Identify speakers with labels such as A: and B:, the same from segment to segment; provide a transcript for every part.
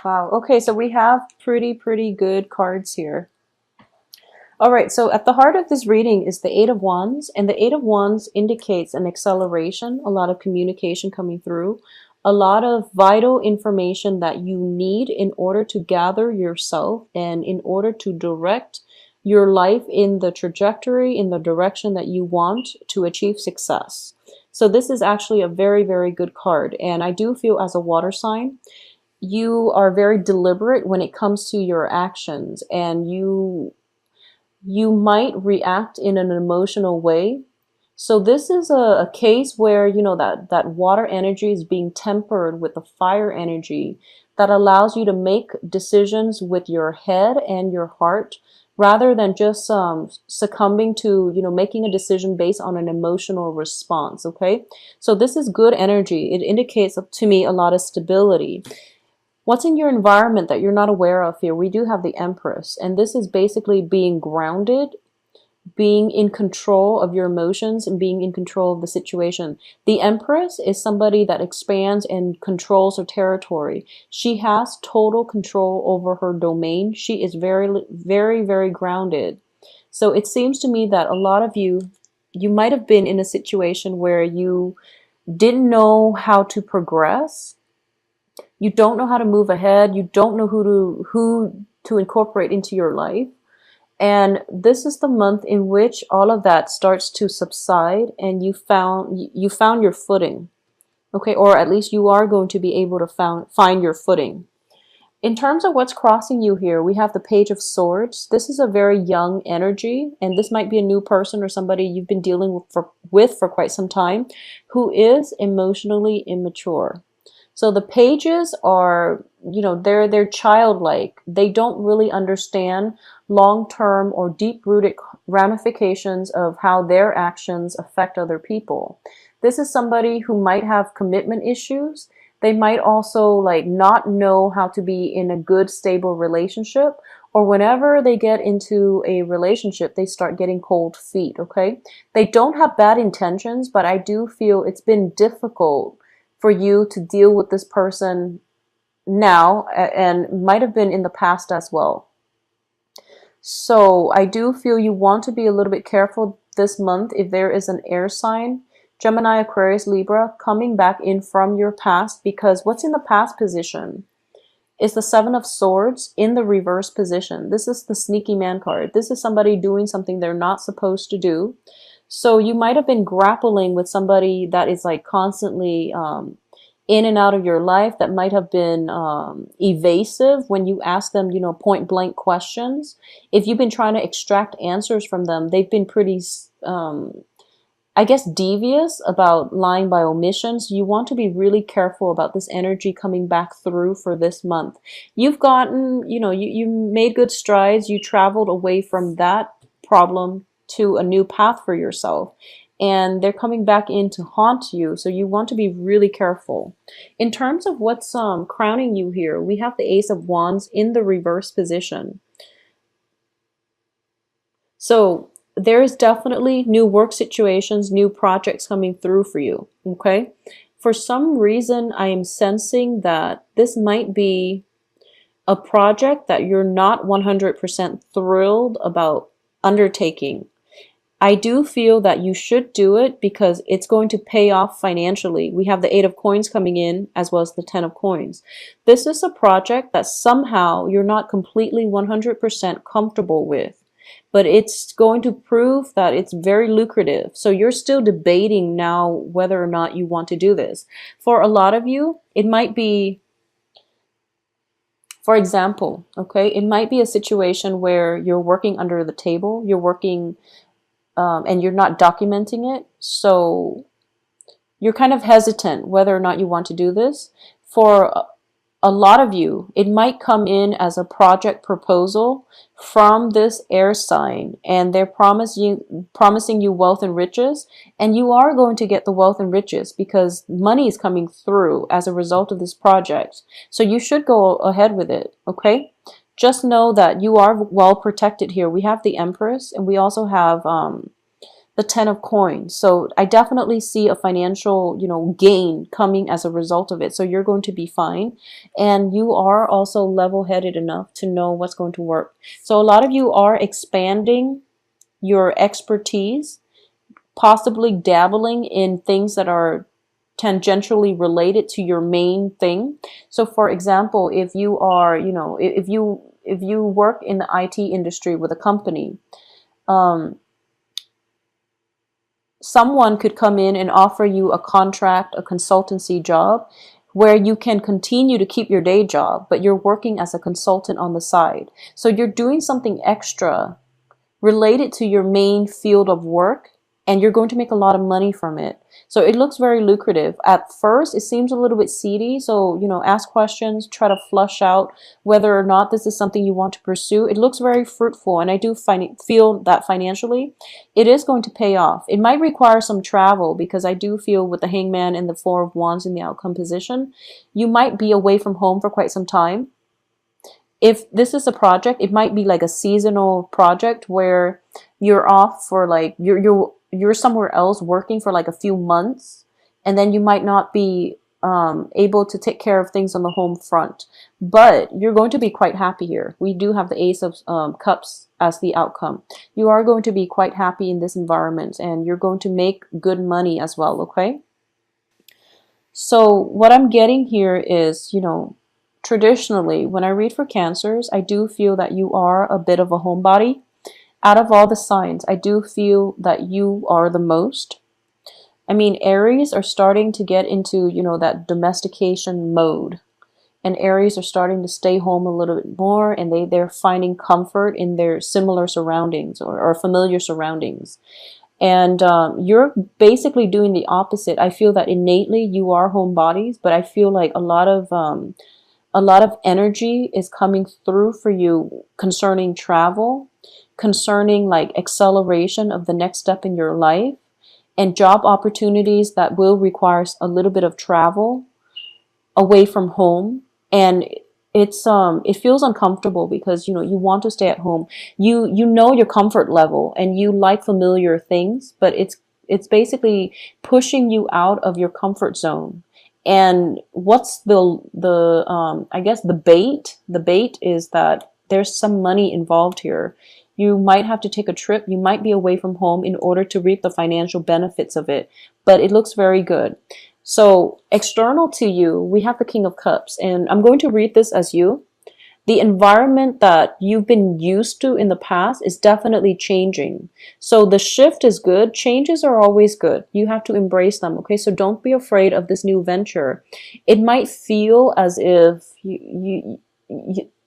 A: Wow. Okay, so we have pretty good cards here. All right, so at the heart of this reading is the Eight of Wands, and the Eight of Wands indicates an acceleration, a lot of communication coming through, a lot of vital information that you need in order to gather yourself and in order to direct your life in the trajectory, in the direction that you want to achieve success. So this is actually a very good card, and I do feel as a water sign, you are very deliberate when it comes to your actions, and you might react in an emotional way. So this is a case where, you know, that water energy is being tempered with the fire energy that allows you to make decisions with your head and your heart rather than just succumbing to, you know, making a decision based on an emotional response. Okay, so this is good energy. It indicates to me a lot of stability. What's in your environment that you're not aware of here? We do have the Empress, and this is basically being grounded, being in control of your emotions, and being in control of the situation. The Empress is somebody that expands and controls her territory. She has total control over her domain. She is very grounded. So it seems to me that a lot of you might have been in a situation where you didn't know how to progress. You don't know how to move ahead. You don't know who to incorporate into your life. And this is the month in which all of that starts to subside and you found your footing. Okay, or at least you are going to be able to find your footing. In terms of what's crossing you here, we have the Page of Swords. This is a very young energy, and this might be a new person or somebody you've been dealing with for quite some time who is emotionally immature. So the pages are, you know, they're childlike. They don't really understand long-term or deep-rooted ramifications of how their actions affect other people. This is somebody who might have commitment issues. They might also like not know how to be in a good, stable relationship, or whenever they get into a relationship, they start getting cold feet, okay? They don't have bad intentions, but I do feel it's been difficult for you to deal with this person now, and might have been in the past as well. So I do feel you want to be a little bit careful this month if there is an air sign, Gemini, Aquarius, Libra, coming back in from your past, because what's in the past position is the Seven of Swords in the reverse position. This is the sneaky man card. This is somebody doing something they're not supposed to do. So you might have been grappling with somebody that is like constantly in and out of your life, that might have been evasive when you ask them, you know, point blank questions. If you've been trying to extract answers from them, they've been pretty, I guess, devious about lying by omission. So you want to be really careful about this energy coming back through for this month. You've gotten, you know, you made good strides. You traveled away from that problem to a new path for yourself, and they're coming back in to haunt you, so you want to be really careful. In terms of what's crowning you here, we have the Ace of Wands in the reverse position. So there is definitely new work situations, new projects coming through for you, okay? For some reason, I am sensing that this might be a project that you're not 100% thrilled about undertaking. I do feel that you should do it because it's going to pay off financially. We have the Eight of Coins coming in as well as the Ten of Coins. This is a project that somehow you're not completely 100% comfortable with, but it's going to prove that it's very lucrative. So you're still debating now whether or not you want to do this. For a lot of you, it might be, for example, okay, it might be a situation where you're working under the table, you're working and you're not documenting it. So you're kind of hesitant whether or not you want to do this. For a lot of you, it might come in as a project proposal from this air sign, and they're promising you wealth and riches, and you are going to get the wealth and riches because money is coming through as a result of this project. So you should go ahead with it, okay? Just know that you are well protected here. We have the Empress, and we also have the 10 of coins. So I definitely see a financial, gain coming as a result of it. So you're going to be fine. And you are also level-headed enough to know what's going to work. So a lot of you are expanding your expertise, possibly dabbling in things that are tangentially related to your main thing. So for example, if you are, if you work in the IT industry with a company, um, someone could come in and offer you a contract, a consultancy job, where you can continue to keep your day job, but you're working as a consultant on the side. So you're doing something extra related to your main field of work, and you're going to make a lot of money from it. So it looks very lucrative. At first, it seems a little bit seedy. So, ask questions, try to flush out whether or not this is something you want to pursue. It looks very fruitful, and I do feel that financially, it is going to pay off. It might require some travel because I do feel with the Hangman and the Four of Wands in the outcome position, you might be away from home for quite some time. If this is a project, it might be like a seasonal project where you're off for like you're somewhere else working for like a few months, and then you might not be able to take care of things on the home front. But you're going to be quite happy here. We do have the Ace of Cups as the outcome. You are going to be quite happy in this environment, and you're going to make good money as well, okay? So what I'm getting here is, traditionally, when I read for Cancers, I do feel that you are a bit of a homebody. Out of all the signs, I do feel that you are the most. I mean, Aries are starting to get into, that domestication mode. And Aries are starting to stay home a little bit more, and they're finding comfort in their similar surroundings or familiar surroundings. And you're basically doing the opposite. I feel that innately you are homebodies, but I feel like a lot of energy is coming through for you concerning travel, concerning like acceleration of the next step in your life, and job opportunities that will require a little bit of travel away from home. And it feels uncomfortable because you want to stay at home. You know your comfort level and you like familiar things, but it's basically pushing you out of your comfort zone. And what's the I guess the bait? The bait is that there's some money involved here. You might have to take a trip. You might be away from home in order to reap the financial benefits of it. But it looks very good. So external to you, we have the King of Cups. And I'm going to read this as you. The environment that you've been used to in the past is definitely changing. So the shift is good. Changes are always good. You have to embrace them, okay? So don't be afraid of this new venture. It might feel as if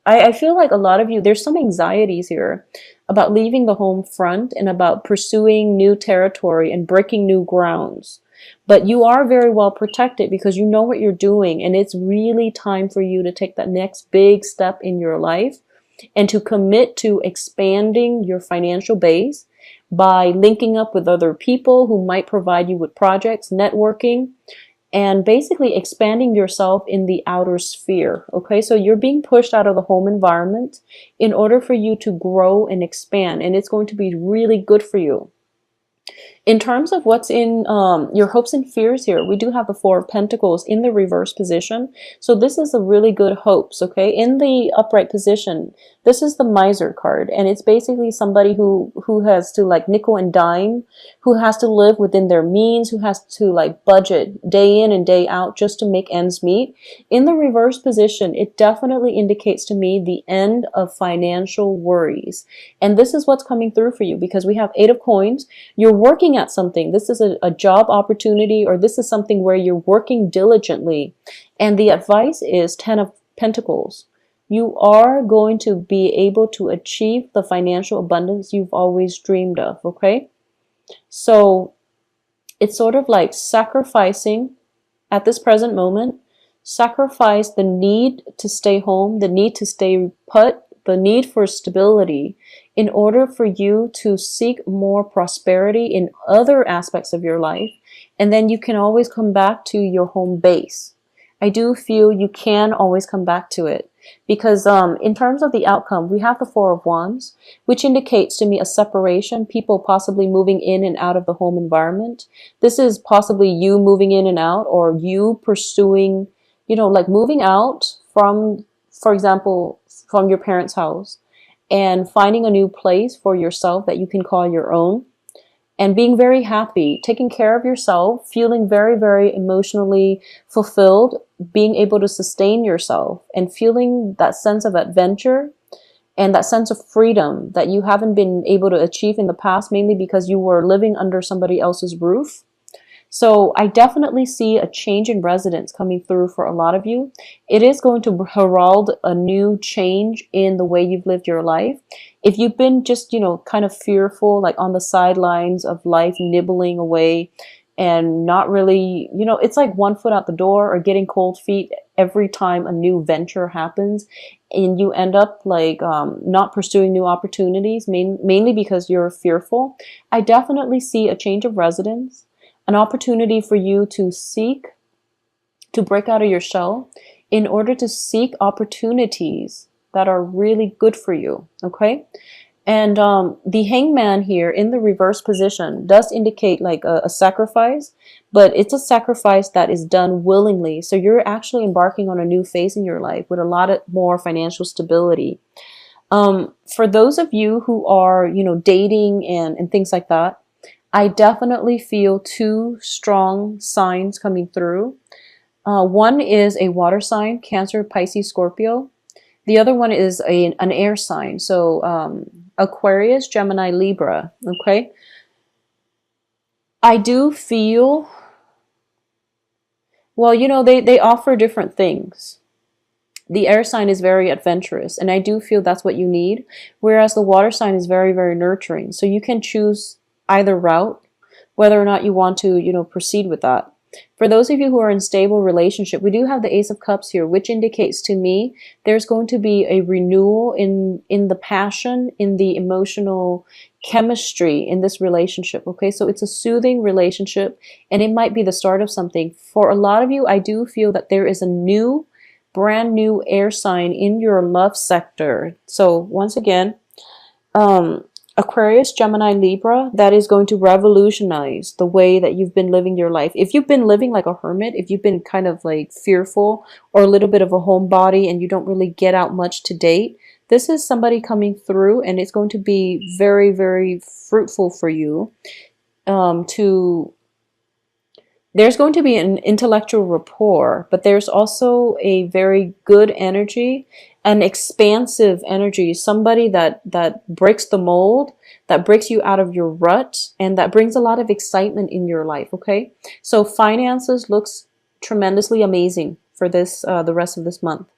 A: I feel like a lot of you, there's some anxieties here about leaving the home front and about pursuing new territory and breaking new grounds. But you are very well protected because you know what you're doing, and it's really time for you to take that next big step in your life and to commit to expanding your financial base by linking up with other people who might provide you with projects, networking, and basically expanding yourself in the outer sphere. Okay, so you're being pushed out of the home environment in order for you to grow and expand, and it's going to be really good for you. In terms of what's in your hopes and fears here, we do have the Four of Pentacles in the reverse position. So this is a really good hopes, okay? In the upright position, this is the Miser card, and it's basically somebody who has to like nickel and dime, who has to live within their means, who has to like budget day in and day out just to make ends meet. In the reverse position, it definitely indicates to me the end of financial worries. And this is what's coming through for you because we have Eight of Coins. You're working at something. This is a job opportunity, or this is something where you're working diligently. And the advice is 10 of Pentacles. You are going to be able to achieve the financial abundance you've always dreamed of, okay? So it's sort of like sacrificing at this present moment, sacrifice the need to stay home, the need to stay put, the need for stability in order for you to seek more prosperity in other aspects of your life. And then you can always come back to your home base. I do feel you can always come back to it. Because in terms of the outcome, we have the Four of Wands, which indicates to me a separation, people possibly moving in and out of the home environment. This is possibly you moving in and out, or you pursuing, like moving out from, for example, from your parents' house and finding a new place for yourself that you can call your own, and being very happy, taking care of yourself, feeling very, very emotionally fulfilled, being able to sustain yourself, and feeling that sense of adventure and that sense of freedom that you haven't been able to achieve in the past, mainly because you were living under somebody else's roof. So I definitely see a change in residence coming through for a lot of you. It is going to herald a new change in the way you've lived your life. If you've been just, kind of fearful, like on the sidelines of life, nibbling away and not really, it's like one foot out the door or getting cold feet every time a new venture happens, and you end up like not pursuing new opportunities, mainly because you're fearful. I definitely see a change of residence, an opportunity for you to break out of your shell in order to seek opportunities that are really good for you, okay? And the hangman here in the reverse position does indicate like a sacrifice, but it's a sacrifice that is done willingly. So you're actually embarking on a new phase in your life with a lot of more financial stability. For those of you who are, dating and things like that, I definitely feel two strong signs coming through. One is a water sign, Cancer, Pisces, Scorpio. The other one is an air sign, so Aquarius, Gemini, Libra, okay? I do feel, well, they offer different things. The air sign is very adventurous, and I do feel that's what you need, whereas the water sign is very, very nurturing. So you can choose either route, whether or not you want to, proceed with that. For those of you who are in stable relationship, we do have the Ace of Cups here, which indicates to me there's going to be a renewal in the passion, in the emotional chemistry in this relationship. Okay, so it's a soothing relationship, and it might be the start of something. For a lot of you, I do feel that there is a brand new air sign in your love sector. So once again, Aquarius, Gemini, Libra, that is going to revolutionize the way that you've been living your life. If you've been living like a hermit, if you've been kind of like fearful or a little bit of a homebody and you don't really get out much to date, this is somebody coming through, and it's going to be very, very fruitful for you. There's going to be an intellectual rapport, but there's also a very good energy, an expansive energy, somebody that breaks the mold, that breaks you out of your rut, and that brings a lot of excitement in your life, okay? So finances looks tremendously amazing for this the rest of this month.